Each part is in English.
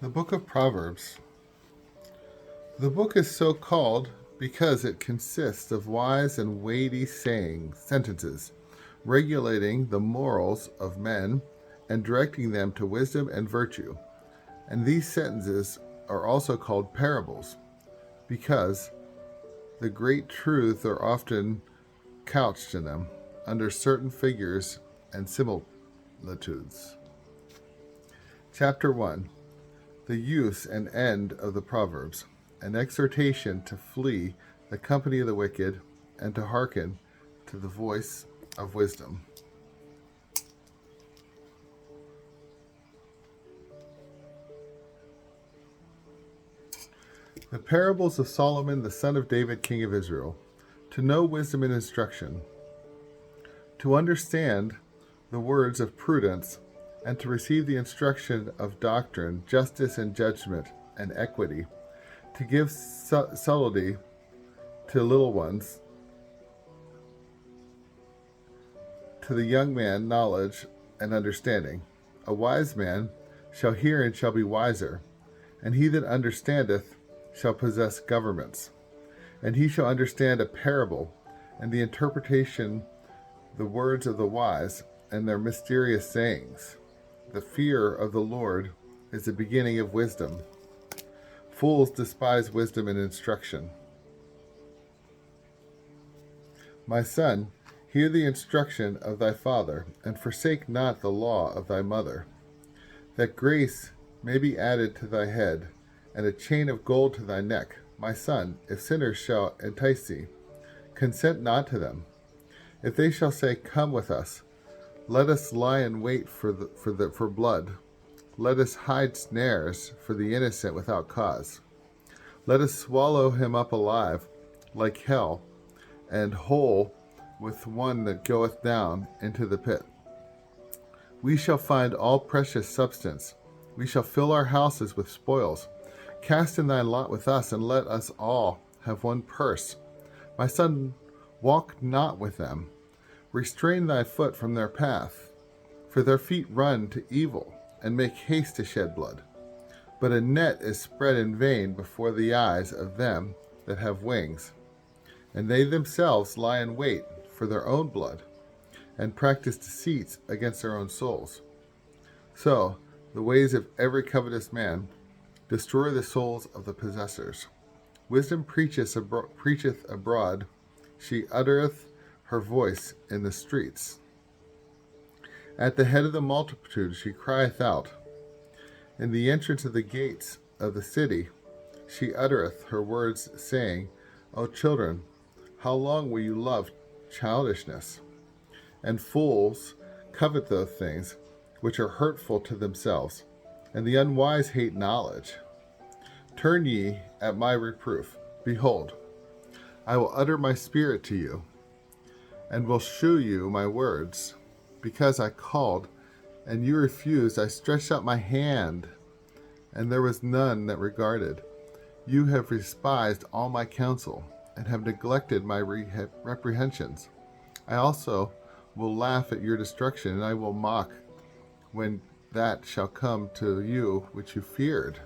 The Book of Proverbs. The book is so called because it consists of wise and weighty sentences, regulating the morals of men and directing them to wisdom and virtue. And these sentences are also called parables, because the great truths are often couched in them under certain figures and similitudes. Chapter 1. The use and end of the Proverbs, an exhortation to flee the company of the wicked and to hearken to the voice of wisdom. The parables of Solomon, the son of David, king of Israel, to know wisdom and instruction, to understand the words of prudence, and to receive the instruction of doctrine, justice and judgment, and equity, to give subtlety to little ones, to the young man knowledge and understanding. A wise man shall hear and shall be wiser, and he that understandeth shall possess governments. And he shall understand a parable, and the interpretation, the words of the wise, and their mysterious sayings. The fear of the Lord is the beginning of wisdom. Fools despise wisdom and instruction. My son, hear the instruction of thy father, and forsake not the law of thy mother, that grace may be added to thy head, and a chain of gold to thy neck. My son, if sinners shall entice thee, consent not to them. If they shall say, Come with us, let us lie in wait for blood. Let us hide snares for the innocent without cause. Let us swallow him up alive, like hell, and whole with one that goeth down into the pit. We shall find all precious substance. We shall fill our houses with spoils. Cast in thy lot with us, and let us all have one purse. My son, walk not with them. Restrain thy foot from their path, for their feet run to evil, and make haste to shed blood. But a net is spread in vain before the eyes of them that have wings, and they themselves lie in wait for their own blood, and practice deceits against their own souls. So the ways of every covetous man destroy the souls of the possessors. Wisdom preacheth abroad, she uttereth her voice in the streets. At the head of the multitude she crieth out. In the entrance of the gates of the city she uttereth her words, saying, O children, how long will you love childishness? And fools covet those things which are hurtful to themselves, and the unwise hate knowledge. Turn ye at my reproof. Behold, I will utter my spirit to you, and will shew you my words. Because I called, and you refused, I stretched out my hand, and there was none that regarded. You have despised all my counsel, and have neglected my reprehensions. I also will laugh at your destruction, and I will mock when that shall come to you which you feared.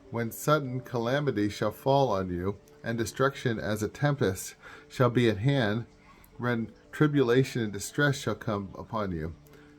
When sudden calamity shall fall on you, and destruction as a tempest shall be at hand, when tribulation and distress shall come upon you,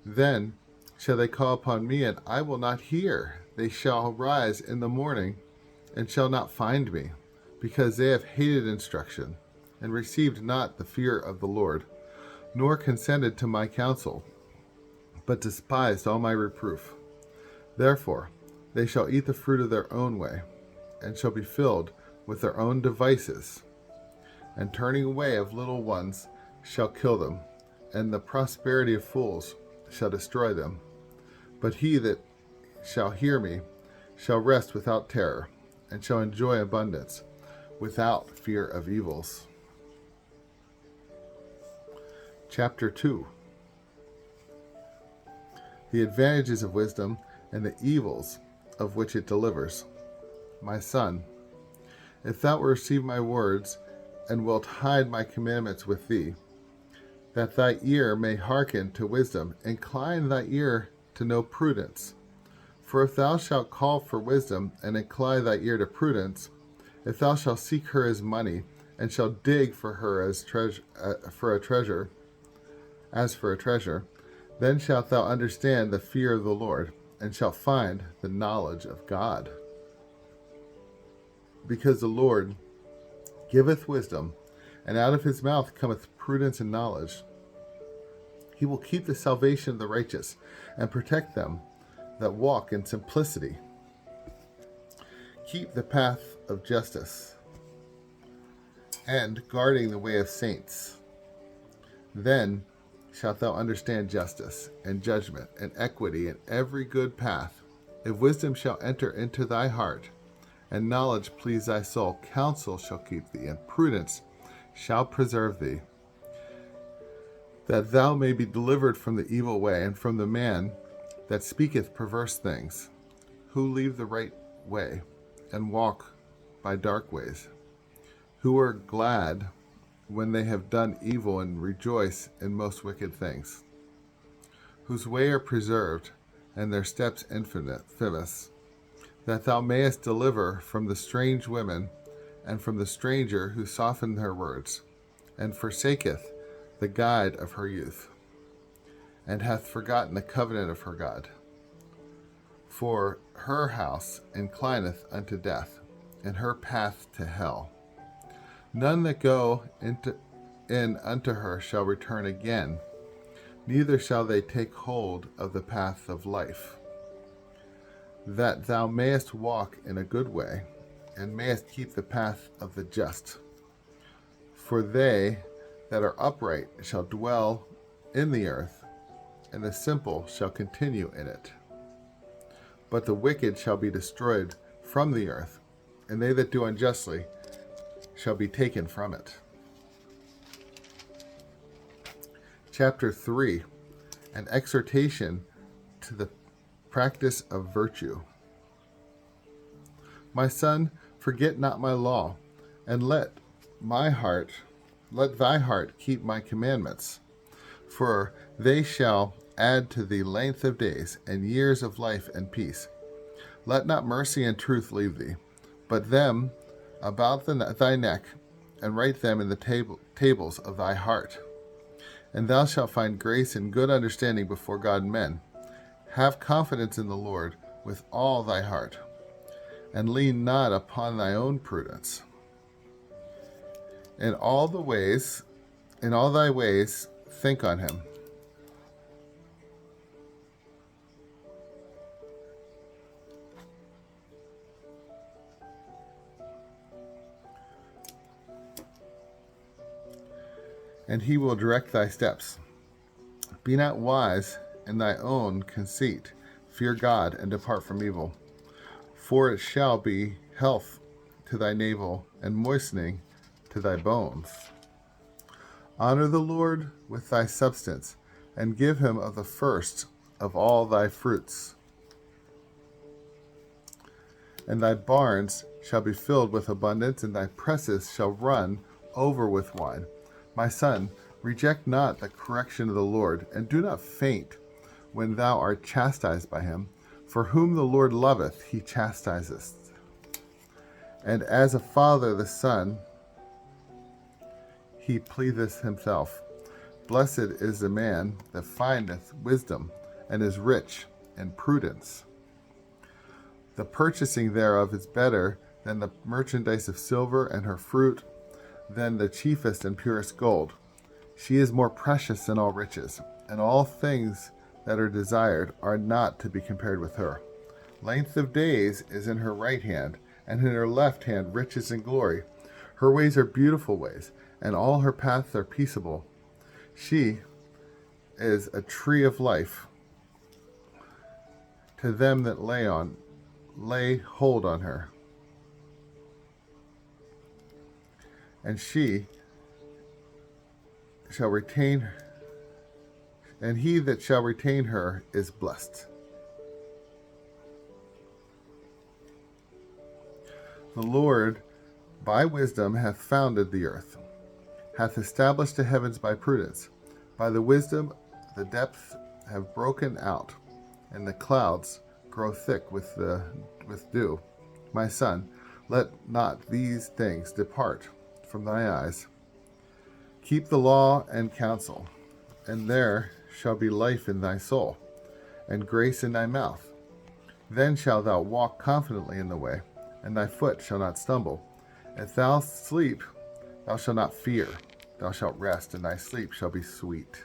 then shall they call upon me, and I will not hear. They shall rise in the morning, and shall not find me, because they have hated instruction, and received not the fear of the Lord, nor consented to my counsel, but despised all my reproof. Therefore they shall eat the fruit of their own way, and shall be filled with their own devices. And turning away of little ones shall kill them, and the prosperity of fools shall destroy them. But he that shall hear me shall rest without terror, and shall enjoy abundance without fear of evils. Chapter 2. The advantages of wisdom and the evils of which it delivers. My son, if thou wilt receive my words, and wilt hide my commandments with thee, that thy ear may hearken to wisdom, incline thy ear to know prudence. For if thou shalt call for wisdom, and incline thy ear to prudence, if thou shalt seek her as money, and shalt dig for her as for a treasure, then shalt thou understand the fear of the Lord, and shalt find the knowledge of God. Because the Lord giveth wisdom, and out of his mouth cometh prudence and knowledge. He will keep the salvation of the righteous, and protect them that walk in simplicity. Keep the path of justice, and guarding the way of saints. Then shalt thou understand justice, and judgment, and equity, and every good path. If wisdom shall enter into thy heart, and knowledge please thy soul, counsel shall keep thee, and prudence shall preserve thee, that thou may be delivered from the evil way, and from the man that speaketh perverse things, who leave the right way, and walk by dark ways, who are glad when they have done evil, and rejoice in most wicked things, whose way are preserved, and their steps infamous, that thou mayest deliver from the strange women, and from the stranger who softened her words, and forsaketh the guide of her youth, and hath forgotten the covenant of her God. For her house inclineth unto death, and her path to hell. None that go in unto her shall return again, neither shall they take hold of the path of life. That thou mayest walk in a good way, and mayest keep the path of the just. For they that are upright shall dwell in the earth, and the simple shall continue in it. But the wicked shall be destroyed from the earth, and they that do unjustly shall be taken from it. Chapter 3, an exhortation to the practice of virtue. My son, forget not my law, and let thy heart keep my commandments, for they shall add to thee length of days, and years of life and peace. Let not mercy and truth leave thee, but them about thy neck, and write them in the tables of thy heart. And thou shalt find grace and good understanding before God and men. Have confidence in the Lord with all thy heart, and lean not upon thy own prudence. In all thy ways, think on him. And he will direct thy steps. Be not wise in thy own conceit. Fear God, and depart from evil. For it shall be health to thy navel, and moistening to thy bones. Honor the Lord with thy substance, and give him of the first of all thy fruits. And thy barns shall be filled with abundance, and thy presses shall run over with wine. My son, reject not the correction of the Lord, and do not faint when thou art chastised by him. For whom the Lord loveth, he chastiseth. And as a father the son, he pleaseth himself. Blessed is the man that findeth wisdom, and is rich in prudence. The purchasing thereof is better than the merchandise of silver, and her fruit than the chiefest and purest gold. She is more precious than all riches, and all things that are desired are not to be compared with her. Length of days is in her right hand, and in her left hand riches and glory. Her ways are beautiful ways, and all her paths are peaceable. She is a tree of life to them that lay hold on her. And she shall retain, and he that shall retain her is blessed. The Lord by wisdom hath founded the earth, hath established the heavens by prudence. By the wisdom the depths have broken out, and the clouds grow thick with dew. My son, let not these things depart from thy eyes. Keep the law and counsel, and there shall be life in thy soul, and grace in thy mouth. Then shalt thou walk confidently in the way, and thy foot shall not stumble. If thou sleep, thou shalt not fear. Thou shalt rest, and thy sleep shall be sweet.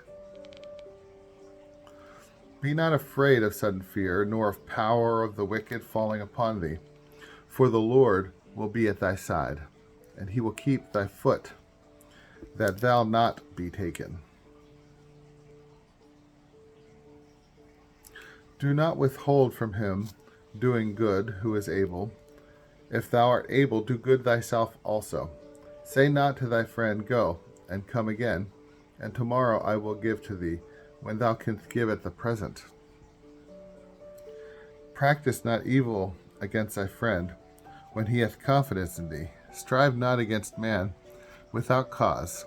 Be not afraid of sudden fear, nor of power of the wicked falling upon thee. For the Lord will be at thy side, and he will keep thy foot, that thou not be taken. Do not withhold from him doing good who is able. If thou art able, do good thyself also. Say not to thy friend, Go, and come again, and tomorrow I will give to thee, when thou canst give at the present. Practice not evil against thy friend, when he hath confidence in thee. Strive not against man without cause,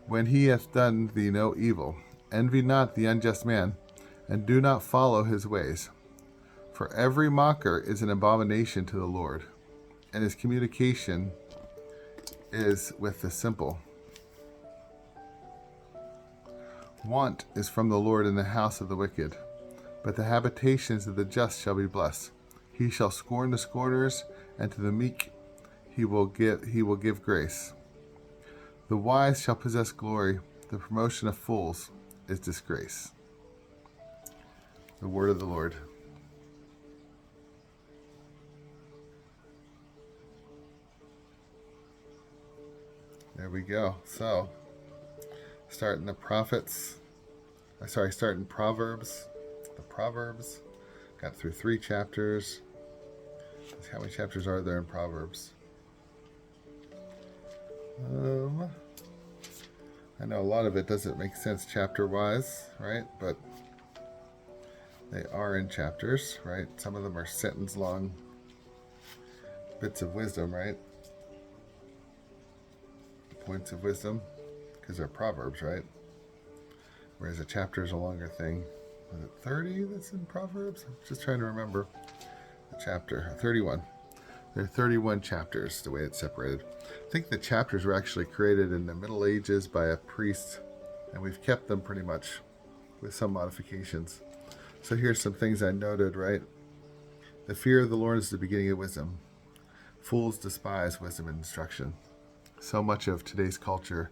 when he hath done thee no evil. Envy not the unjust man, and do not follow his ways. For every mocker is an abomination to the Lord, and his communication is with the simple. Want is from the Lord in the house of the wicked, but the habitations of the just shall be blessed. He shall scorn the scorners, and to the meek he will give grace. The wise shall possess glory, the promotion of fools is disgrace. The word of the Lord. There we go. So, starting Proverbs. The Proverbs. Got through 3 chapters. How many chapters are there in Proverbs? I know a lot of it doesn't make sense chapter-wise, right? But they are in chapters, right? Some of them are sentence-long bits of wisdom, right? Points of wisdom, because they're Proverbs, right? Whereas a chapter is a longer thing. Was it 30 that's in Proverbs? I'm just trying to remember the chapter. 31. There are 31 chapters, the way it's separated. I think the chapters were actually created in the Middle Ages by a priest, and we've kept them pretty much with some modifications. So here's some things I noted, right? The fear of the Lord is the beginning of wisdom. Fools despise wisdom and instruction. So much of today's culture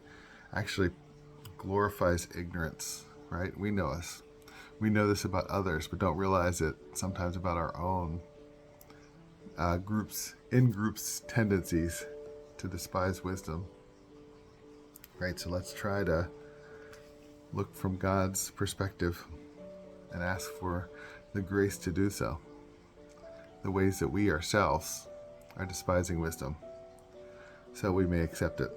actually glorifies ignorance, right? We know us. We know this about others, but don't realize it sometimes about our own groups tendencies to despise wisdom, right? So let's try to look from God's perspective and ask for the grace to do so. The ways that we ourselves are despising wisdom, so we may accept it.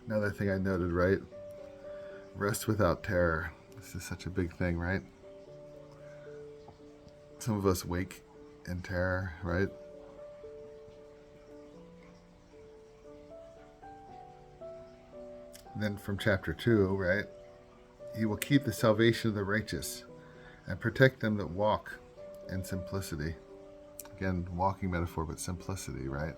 Another thing I noted, right? Rest without terror. This is such a big thing, right? Some of us wake in terror, right? And then from chapter 2, right? He will keep the salvation of the righteous and protect them that walk in simplicity. Again, walking metaphor, but simplicity, right?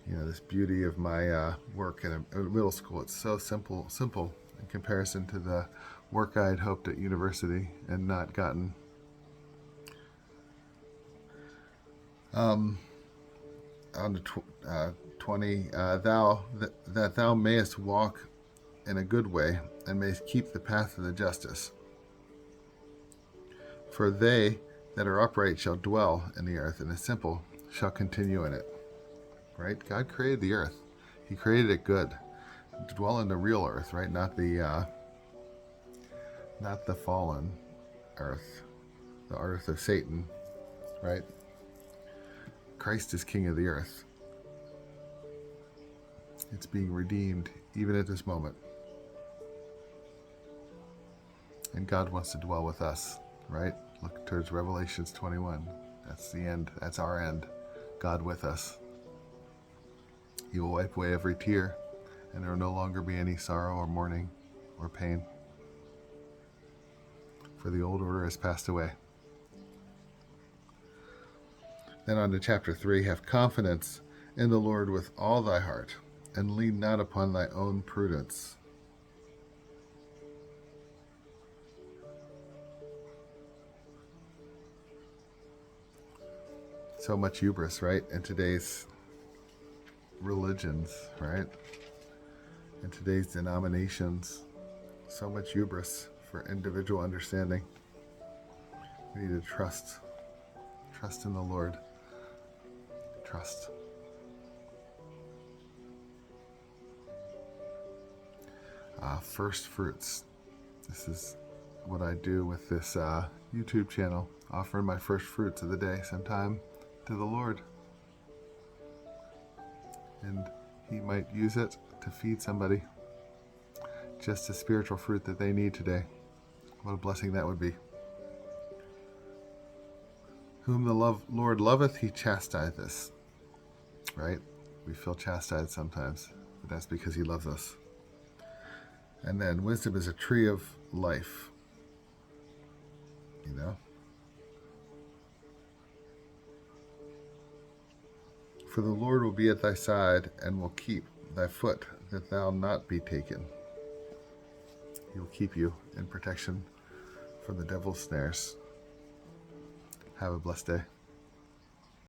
You know, this beauty of my work in a middle school. It's so simple in comparison to the work I had hoped at university and not gotten. On the 20, that thou mayest walk in a good way and mayst keep the path of the justice. For they that are upright shall dwell in the earth, and the simple shall continue in it. Right? God created the earth. He created it good. Dwell in the real earth, right? Not the fallen earth, the earth of Satan, right? Christ is King of the earth. It's being redeemed even at this moment. And God wants to dwell with us, right? Look towards Revelations 21. That's the end. That's our end. God with us. He will wipe away every tear, and there will no longer be any sorrow or mourning or pain. for the old order has passed away. Then on to chapter 3. Have confidence in the Lord with all thy heart, and lean not upon thy own prudence. So much hubris, right? In today's religions, right? In today's denominations, so much hubris for individual understanding. We need to trust in the Lord. Trust. First fruits. This is what I do with this YouTube channel, offering my first fruits of the day sometime to the Lord. And He might use it to feed somebody just a spiritual fruit that they need today. What a blessing that would be. Whom the Lord loveth, He chastiseth. Right? We feel chastised sometimes, but that's because He loves us. And then wisdom is a tree of life. You know? For the Lord will be at thy side, and will keep thy foot, that thou not be taken. He will keep you in protection from the devil's snares. Have a blessed day.